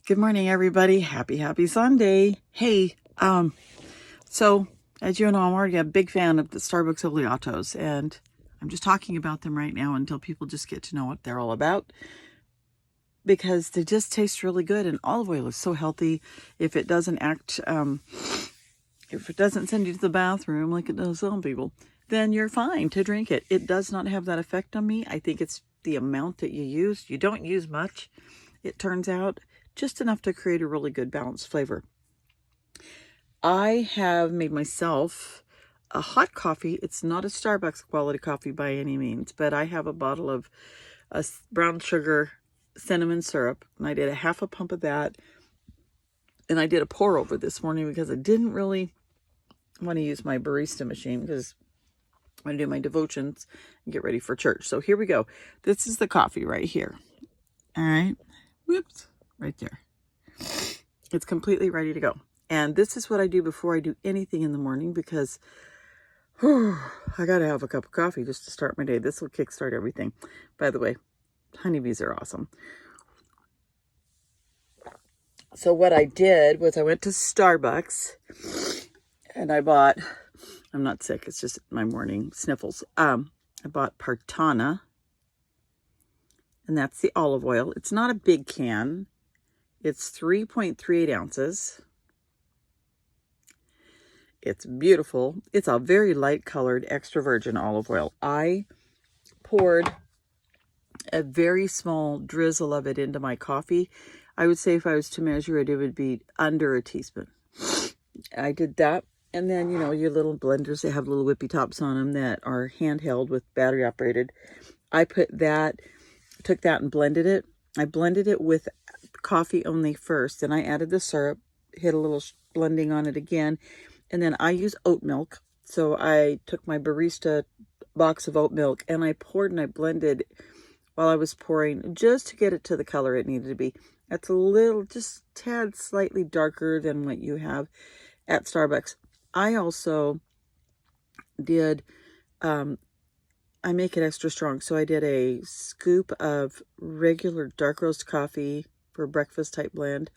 Good morning, everybody. Happy Sunday. Hey, so as you know, I'm already a big fan of the Starbucks Oleatos, and I'm just talking about them right now until people just get to know what they're all about because they just taste really good, and olive oil is so healthy. If it doesn't if it doesn't send you to the bathroom like it does some people, then you're fine to drink it. It does not have that effect on me. I think it's the amount that you use. You don't use much, it turns out, just enough to create a really good balanced flavor. I have made myself a hot coffee. It's not a Starbucks quality coffee by any means, but I have a bottle of brown sugar cinnamon syrup, and I did a half a pump of that, and I did a pour over this morning because I didn't really want to use my barista machine because I'm going to do my devotions and get ready for church. So here we go. This is the coffee right here. All right. Whoops. Right there. It's completely ready to go. And this is what I do before I do anything in the morning because I got to have a cup of coffee just to start my day. This will kickstart everything. By the way, honeybees are awesome. So what I did was I went to Starbucks and I bought, I'm not sick, it's just my morning sniffles. I bought Partana, and that's the olive oil. It's not a big can. It's 3.38 ounces. It's beautiful. It's a very light colored extra virgin olive oil. I poured a very small drizzle of it into my coffee. I would say if I was to measure it, it would be under a teaspoon. I did that. And then, you know, your little blenders, they have little whippy tops on them that are handheld with battery operated. I took that and blended it. I blended it with coffee only first. Then I added the syrup, hit a little blending on it again. And then I use oat milk. So I took my barista box of oat milk and I poured and I blended while I was pouring just to get it to the color it needed to be. That's a little, just tad slightly darker than what you have at Starbucks. I also did, I make it extra strong. So I did a scoop of regular dark roast coffee for a breakfast type blend.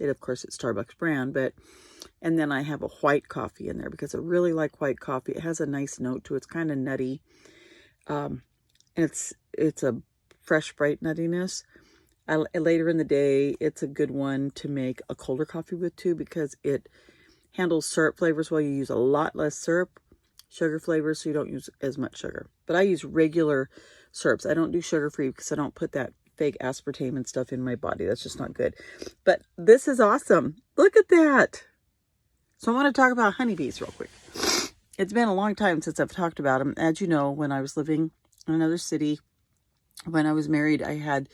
Of course, it's Starbucks brand, and then I have a white coffee in there because I really like white coffee. It has a nice note to it. It's kind of nutty. And it's a fresh, bright nuttiness. Later in the day, it's a good one to make a colder coffee with too because it handles syrup flavors while you use a lot less syrup, sugar flavors, so you don't use as much sugar. But I use regular syrups. I don't do sugar-free because I don't put that fake aspartame and stuff in my body. That's just not good. But this is awesome. Look at that. So I want to talk about honeybees real quick. It's been a long time since I've talked about them. As you know, when I was living in another city, when I was married, I had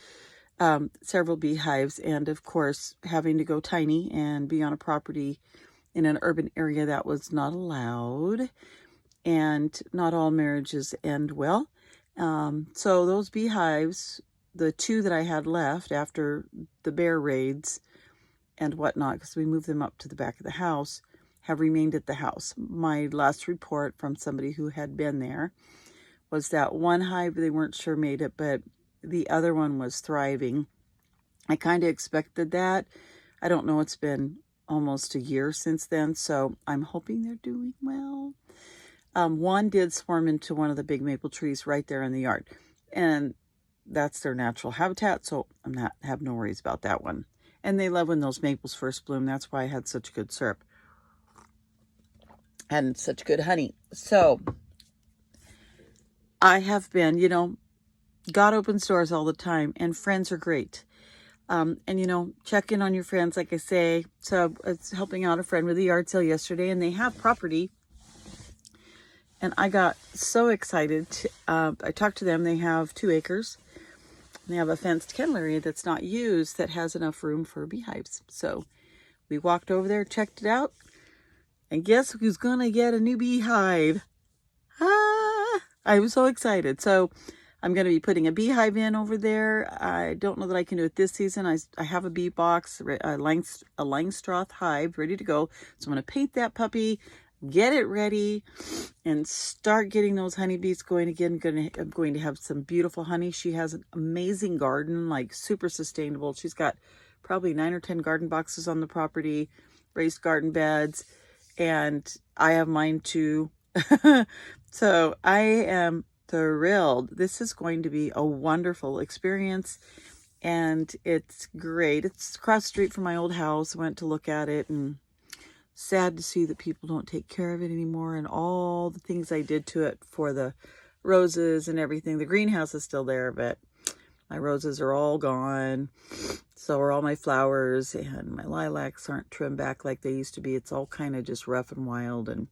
several beehives. And of course, having to go tiny and be on a property in an urban area that was not allowed. And not all marriages end well. So those beehives, the two that I had left after the bear raids and whatnot, because we moved them up to the back of the house, have remained at the house. My last report from somebody who had been there was that one hive, they weren't sure made it, but the other one was thriving. I kind of expected that. I don't know, it's been almost a year since then, so I'm hoping they're doing well. One did swarm into one of the big maple trees right there in the yard, and that's their natural habitat, so have no worries about that one. And they love when those maples first bloom. That's why I had such good syrup and such good honey. So I have been, God opens doors all the time, and friends are great. And check in on your friends, like I say. So I was helping out a friend with a yard sale yesterday, and they have property. And I got so excited. I talked to them. They have 2 acres. They have a fenced kennel area that's not used that has enough room for beehives. So we walked over there, checked it out, and guess who's going to get a new beehive? I was so excited. So I'm going to be putting a beehive in over there. I don't know that I can do it this season. I have a bee box, a Langstroth hive ready to go. So I'm going to paint that puppy, get it ready, and start getting those honeybees going again. I'm going to have some beautiful honey. She has an amazing garden, like super sustainable. She's got probably 9 or 10 garden boxes on the property, raised garden beds, and I have mine too. So I am thrilled. This is going to be a wonderful experience, and it's great. It's across the street from my old house. I went to look at it, and sad to see that people don't take care of it anymore, and all the things I did to it for the roses and everything. The greenhouse is still there, but my roses are all gone. So are all my flowers, and my lilacs aren't trimmed back like they used to be. It's all kind of just rough and wild, and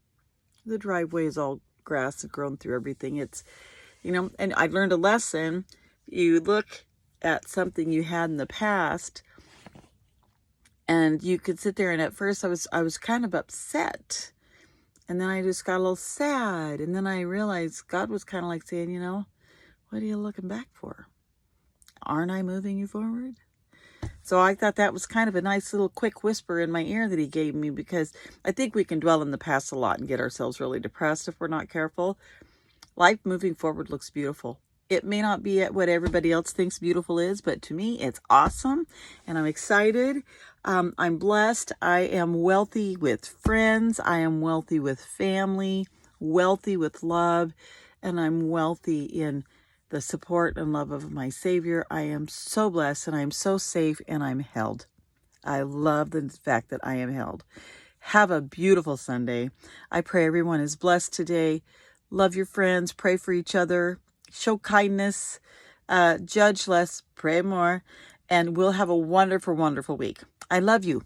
the driveway is all grass and grown through everything. It's, and I learned a lesson. You look at something you had in the past, and you could sit there, and at first I was kind of upset, and then I just got a little sad, and then I realized God was kind of like saying, what are you looking back for? Aren't I moving you forward? So I thought that was kind of a nice little quick whisper in my ear that he gave me, because I think we can dwell in the past a lot and get ourselves really depressed if we're not careful. Life moving forward looks beautiful. It may not be at what everybody else thinks beautiful is, but to me, it's awesome, and I'm excited. I'm blessed. I am wealthy with friends. I am wealthy with family, wealthy with love, and I'm wealthy in the support and love of my Savior. I am so blessed, and I am so safe, and I'm held. I love the fact that I am held. Have a beautiful Sunday. I pray everyone is blessed today. Love your friends. Pray for each other. Show kindness. Judge less. Pray more. And we'll have a wonderful, wonderful week. I love you.